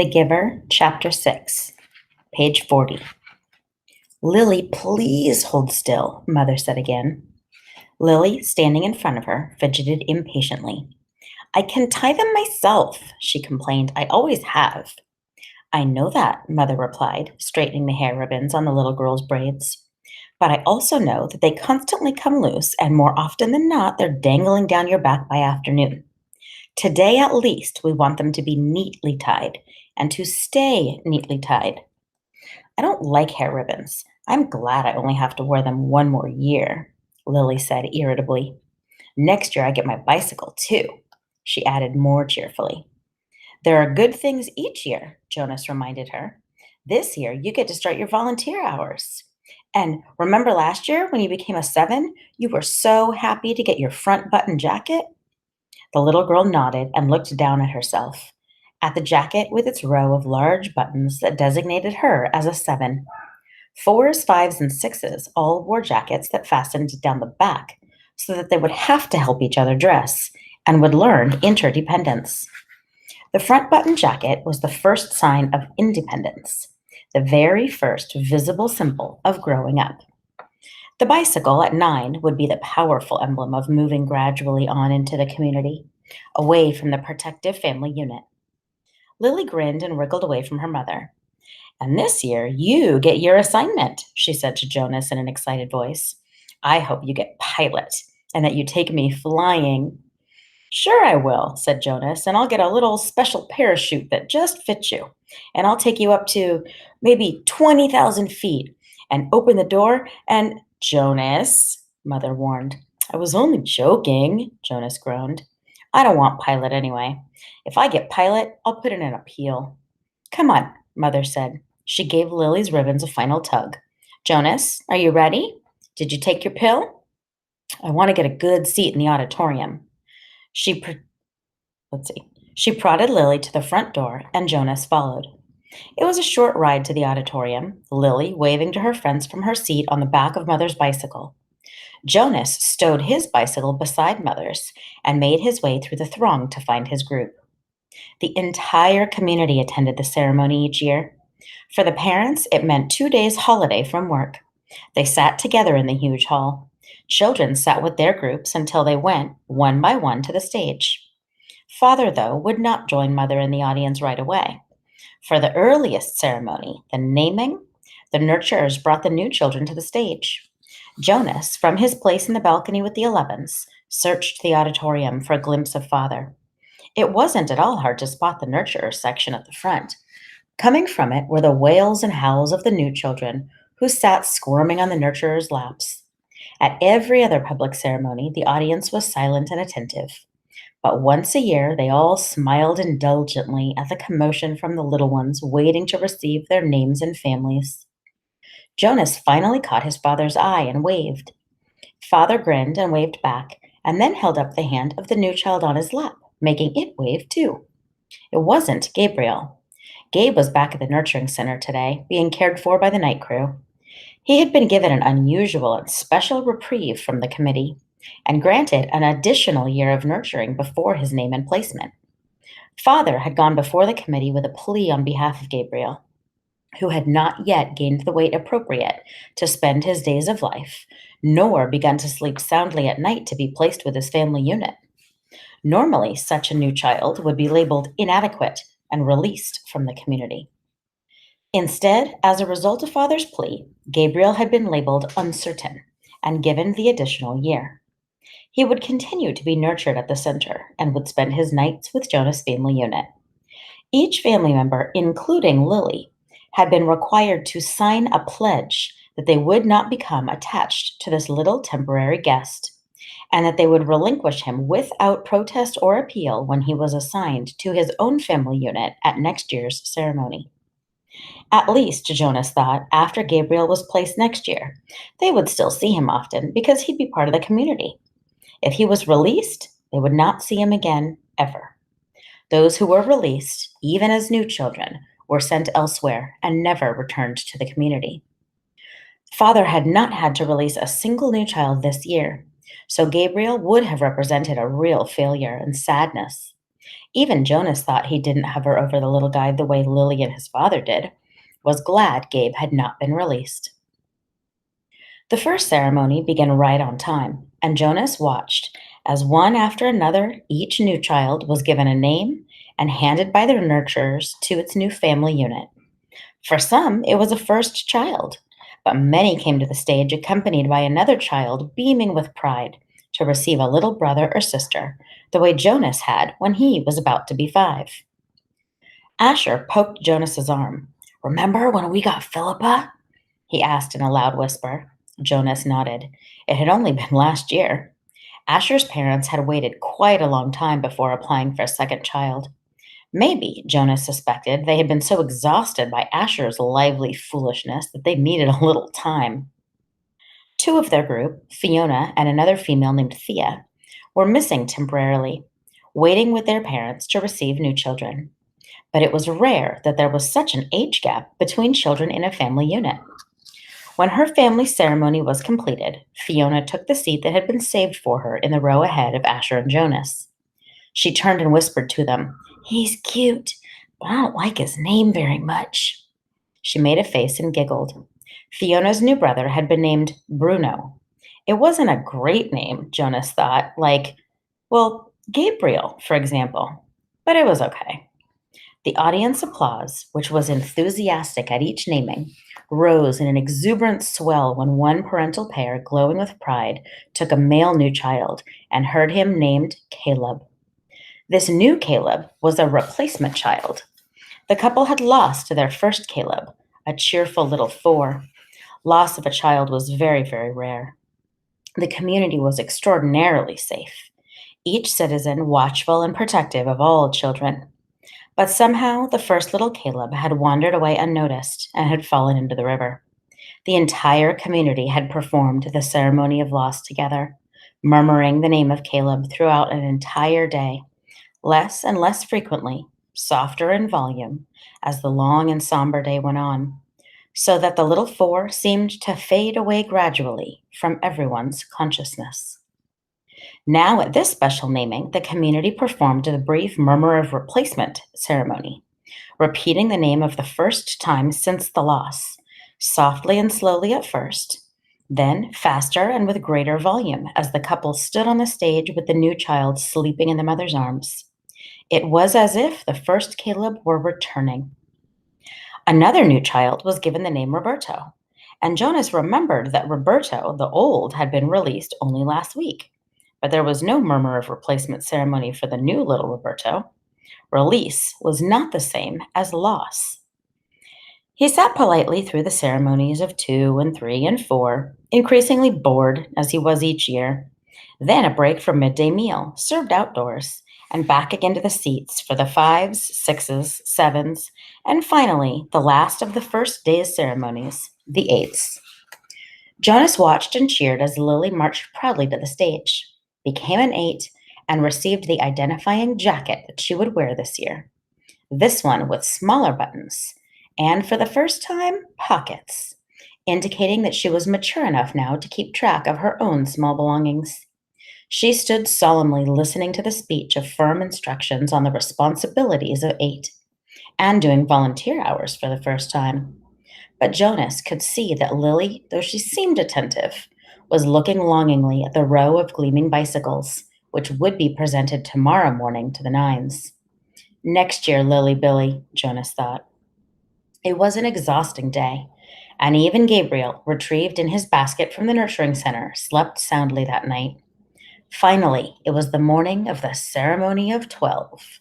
The Giver, Chapter 6, page 40. Lily, please hold still, Mother said again. Lily, standing in front of her, fidgeted impatiently. I can tie them myself, she complained. I always have. I know that, Mother replied, straightening the hair ribbons on the little girl's braids. But I also know that they constantly come loose, and more often than not, they're dangling down your back by afternoon. Today, at least, we want them to be neatly tied and to stay neatly tied. I don't like hair ribbons. I'm glad I only have to wear them one more year, Lily said irritably. Next year I get my bicycle too, she added more cheerfully. There are good things each year, Jonas reminded her. This year you get to start your volunteer hours. And remember last year when you became a 7, you were so happy to get your front button jacket? The little girl nodded and looked down at herself, at the jacket with its row of large buttons that designated her as a 7. 4s, 5s, and 6s all wore jackets that fastened down the back so that they would have to help each other dress and would learn interdependence. The front button jacket was the first sign of independence, the very first visible symbol of growing up. The bicycle at 9 would be the powerful emblem of moving gradually on into the community, away from the protective family unit. Lily grinned and wriggled away from her mother. And this year, you get your assignment, she said to Jonas in an excited voice. I hope you get pilot and that you take me flying. Sure, I will, said Jonas, and I'll get a little special parachute that just fits you. And I'll take you up to maybe 20,000 feet and open the door and Jonas, Mother warned. I was only joking, Jonas groaned. I don't want pilot anyway. If I get pilot, I'll put in an appeal. Come on, Mother said. She gave Lily's ribbons a final tug. Jonas, are you ready? Did you take your pill? I want to get a good seat in the auditorium. She prodded Lily to the front door, and Jonas followed. It was a short ride to the auditorium, Lily waving to her friends from her seat on the back of Mother's bicycle. Jonas stowed his bicycle beside Mother's and made his way through the throng to find his group. The entire community attended the ceremony each year. For the parents, it meant 2 days' holiday from work. They sat together in the huge hall. Children sat with their groups until they went, one by one, to the stage. Father, though, would not join Mother in the audience right away. For the earliest ceremony, the naming, the nurturers brought the new children to the stage. Jonas, from his place in the balcony with the 11s, searched the auditorium for a glimpse of Father. It wasn't at all hard to spot the nurturer section at the front. Coming from it were the wails and howls of the new children, who sat squirming on the nurturers' laps. At every other public ceremony, the audience was silent and attentive. But once a year, they all smiled indulgently at the commotion from the little ones waiting to receive their names and families. Jonas finally caught his father's eye and waved. Father grinned and waved back, and then held up the hand of the new child on his lap, making it wave too. It wasn't Gabriel. Gabe was back at the nurturing center today, being cared for by the night crew. He had been given an unusual and special reprieve from the committee, and granted an additional year of nurturing before his name and placement. Father had gone before the committee with a plea on behalf of Gabriel, who had not yet gained the weight appropriate to spend his days of life, nor begun to sleep soundly at night to be placed with his family unit. Normally, such a new child would be labeled inadequate and released from the community. Instead, as a result of Father's plea, Gabriel had been labeled uncertain and given the additional year. He would continue to be nurtured at the center and would spend his nights with Jonas' family unit. Each family member, including Lily, had been required to sign a pledge that they would not become attached to this little temporary guest, and that they would relinquish him without protest or appeal when he was assigned to his own family unit at next year's ceremony. At least, Jonas thought, after Gabriel was placed next year, they would still see him often because he'd be part of the community. If he was released, they would not see him again, ever. Those who were released, even as new children, were sent elsewhere and never returned to the community. Father had not had to release a single new child this year, so Gabriel would have represented a real failure and sadness. Even Jonas thought he didn't hover over the little guy the way Lily and his father did, was glad Gabe had not been released. The first ceremony began right on time, and Jonas watched as one after another each new child was given a name and handed by their nurturers to its new family unit. For some, it was a first child, but many came to the stage accompanied by another child beaming with pride to receive a little brother or sister, the way Jonas had when he was about to be 5. Asher poked Jonas's arm. "Remember when we got Philippa?" he asked in a loud whisper. Jonas nodded. It had only been last year. Asher's parents had waited quite a long time before applying for a second child. Maybe, Jonas suspected, they had been so exhausted by Asher's lively foolishness that they needed a little time. Two of their group, Fiona and another female named Thea, were missing temporarily, waiting with their parents to receive new children. But it was rare that there was such an age gap between children in a family unit. When her family ceremony was completed, Fiona took the seat that had been saved for her in the row ahead of Asher and Jonas. She turned and whispered to them, "He's cute, but I don't like his name very much." She made a face and giggled. Fiona's new brother had been named Bruno. It wasn't a great name, Jonas thought, like, well, Gabriel, for example, but it was okay. The audience applause, which was enthusiastic at each naming, rose in an exuberant swell when one parental pair, glowing with pride, took a male new child and heard him named Caleb. This new Caleb was a replacement child. The couple had lost their first Caleb, a cheerful little 4. Loss of a child was very, very rare. The community was extraordinarily safe, each citizen watchful and protective of all children. But somehow the first little Caleb had wandered away unnoticed and had fallen into the river. The entire community had performed the ceremony of loss together, murmuring the name of Caleb throughout an entire day, less and less frequently, softer in volume, as the long and somber day went on, so that the little 4 seemed to fade away gradually from everyone's consciousness. Now, at this special naming, the community performed the brief murmur of replacement ceremony, repeating the name of the first time since the loss, softly and slowly at first, then faster and with greater volume as the couple stood on the stage with the new child sleeping in the mother's arms. It was as if the first Caleb were returning. Another new child was given the name Roberto, and Jonas remembered that Roberto, the old, had been released only last week. But there was no murmur of replacement ceremony for the new little Roberto. Release was not the same as loss. He sat politely through the ceremonies of 2 and 3 and 4, increasingly bored as he was each year. Then a break for midday meal, served outdoors, and back again to the seats for the 5s, 6s, 7s, and finally, the last of the first day's ceremonies, the 8s. Jonas watched and cheered as Lily marched proudly to the stage, became an 8, and received the identifying jacket that she would wear this year. This one with smaller buttons, and for the first time, pockets, indicating that she was mature enough now to keep track of her own small belongings. She stood solemnly listening to the speech of firm instructions on the responsibilities of 8, and doing volunteer hours for the first time. But Jonas could see that Lily, though she seemed attentive, was looking longingly at the row of gleaming bicycles, which would be presented tomorrow morning to the 9s. Next year, Lily Billy, Jonas thought. It was an exhausting day, and even Gabriel, retrieved in his basket from the nurturing center, slept soundly that night. Finally, it was the morning of the ceremony of 12.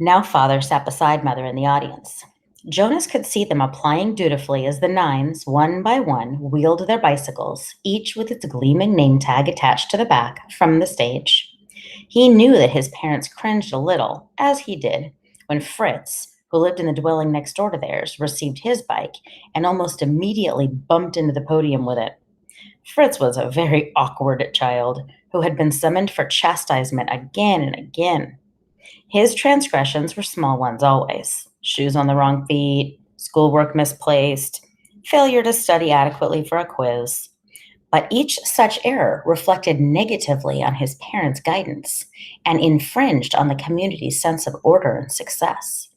Now Father sat beside Mother in the audience. Jonas could see them applying dutifully as the 9s, one by one, wheeled their bicycles, each with its gleaming name tag attached to the back, from the stage. He knew that his parents cringed a little, as he did, when Fritz, who lived in the dwelling next door to theirs, received his bike and almost immediately bumped into the podium with it. Fritz was a very awkward child who had been summoned for chastisement again and again. His transgressions were small ones always: shoes on the wrong feet, schoolwork misplaced, failure to study adequately for a quiz. But each such error reflected negatively on his parents' guidance and infringed on the community's sense of order and success.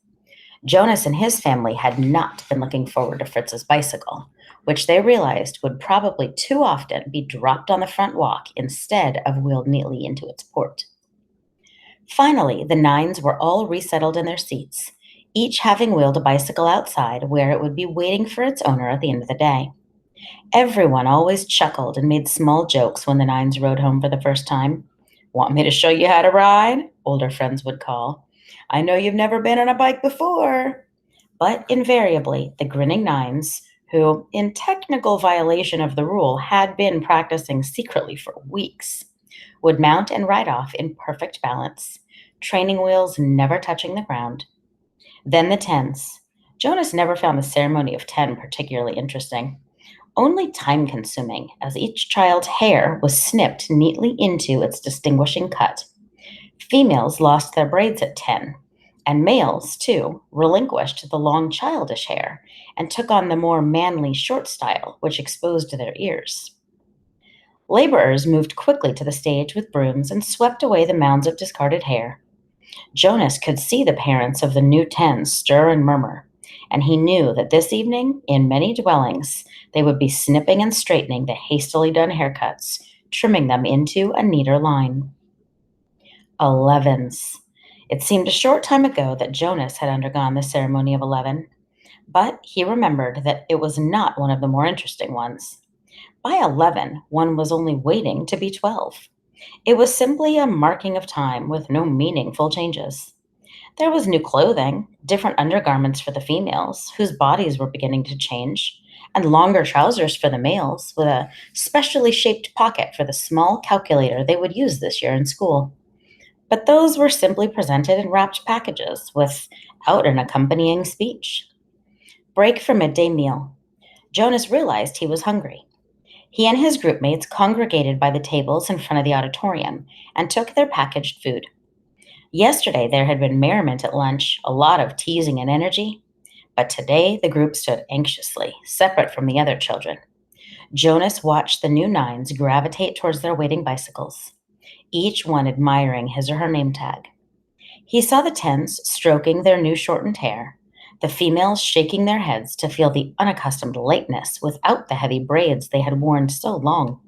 Jonas and his family had not been looking forward to Fritz's bicycle, which they realized would probably too often be dropped on the front walk instead of wheeled neatly into its port. Finally, the nines were all resettled in their seats, each having wheeled a bicycle outside where it would be waiting for its owner at the end of the day. Everyone always chuckled and made small jokes when the nines rode home for the first time. "Want me to show you how to ride?" older friends would call. "I know you've never been on a bike before." But invariably, the grinning nines, who, in technical violation of the rule, had been practicing secretly for weeks, would mount and ride off in perfect balance, training wheels never touching the ground. Then the tens. Jonas never found the ceremony of 10 particularly interesting, only time consuming, as each child's hair was snipped neatly into its distinguishing cut. Females lost their braids at 10, and males, too, relinquished the long childish hair and took on the more manly short style, which exposed their ears. Laborers moved quickly to the stage with brooms and swept away the mounds of discarded hair. Jonas could see the parents of the new tens stir and murmur, and he knew that this evening, in many dwellings, they would be snipping and straightening the hastily done haircuts, trimming them into a neater line. 11s. It seemed a short time ago that Jonas had undergone the ceremony of 11, but he remembered that it was not one of the more interesting ones. By 11, one was only waiting to be 12. It was simply a marking of time with no meaningful changes. There was new clothing, different undergarments for the females, whose bodies were beginning to change, and longer trousers for the males, with a specially shaped pocket for the small calculator they would use this year in school. But those were simply presented in wrapped packages without an accompanying speech. Break for midday meal. Jonas realized he was hungry. He and his groupmates congregated by the tables in front of the auditorium and took their packaged food. Yesterday there had been merriment at lunch, a lot of teasing and energy, but today the group stood anxiously, separate from the other children. Jonas watched the new nines gravitate towards their waiting bicycles, each one admiring his or her name tag. He saw the tens stroking their new shortened hair, the females shaking their heads to feel the unaccustomed lightness without the heavy braids they had worn so long.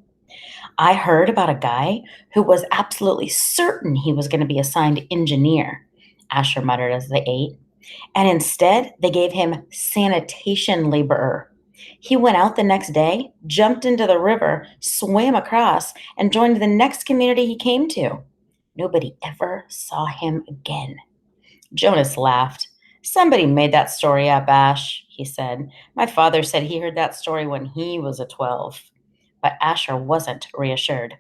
"I heard about a guy who was absolutely certain he was going to be assigned engineer," Asher muttered as they ate, "and instead they gave him sanitation laborer. He went out the next day, jumped into the river, swam across, and joined the next community he came to. Nobody ever saw him again." Jonas laughed. "Somebody made that story up, Ash," he said. "My father said he heard that story when he was a 12. But Asher wasn't reassured.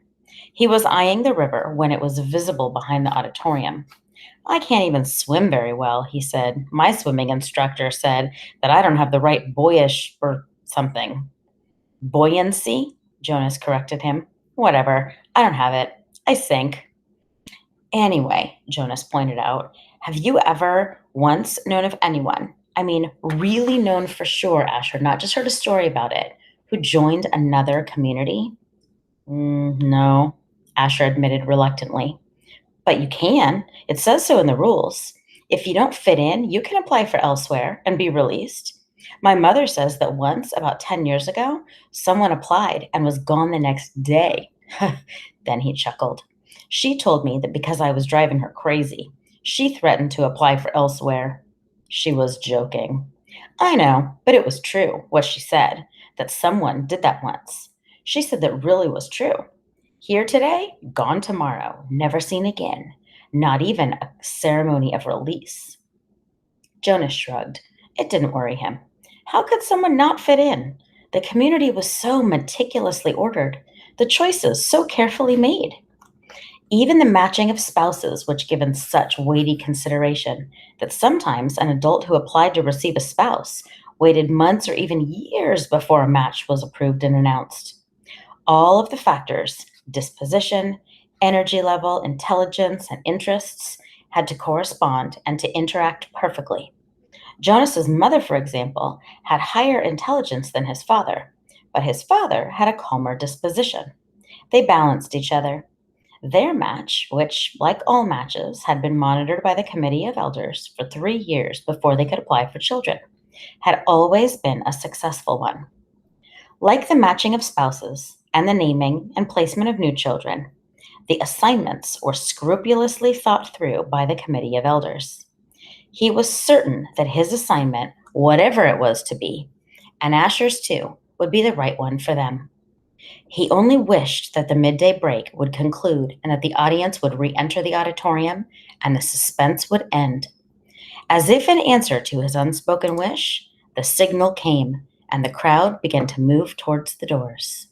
He was eyeing the river when it was visible behind the auditorium. "I can't even swim very well," he said. "My swimming instructor said that I don't have the right boyish or something." "Buoyancy?" Jonas corrected him. "Whatever. I don't have it. I sink." "Anyway," Jonas pointed out, "have you ever once known of anyone, I mean, really known for sure, Asher, not just heard a story about it, who joined another community?" No," Asher admitted reluctantly. "But you can. It says so in the rules. If you don't fit in, you can apply for elsewhere and be released. My mother says that once, about 10 years ago, someone applied and was gone the next day." Then he chuckled. "She told me that because I was driving her crazy, she threatened to apply for elsewhere." She was joking. "I know, but it was true, what she said, that someone did that once. She said that really was true. Here today, gone tomorrow, never seen again. Not even a ceremony of release." Jonas shrugged. It didn't worry him. How could someone not fit in? The community was so meticulously ordered, the choices so carefully made. Even the matching of spouses, which given such weighty consideration that sometimes an adult who applied to receive a spouse waited months or even years before a match was approved and announced. All of the factors, disposition, energy level, intelligence, and interests, had to correspond and to interact perfectly. Jonas's mother, for example, had higher intelligence than his father, but his father had a calmer disposition. They balanced each other. Their match, which, like all matches, had been monitored by the Committee of Elders for 3 years before they could apply for children, had always been a successful one. Like the matching of spouses and the naming and placement of new children, the assignments were scrupulously thought through by the Committee of Elders. He was certain that his assignment, whatever it was to be, and Asher's too, would be the right one for them. He only wished that the midday break would conclude and that the audience would re enter the auditorium and the suspense would end. As if in answer to his unspoken wish, the signal came and the crowd began to move towards the doors.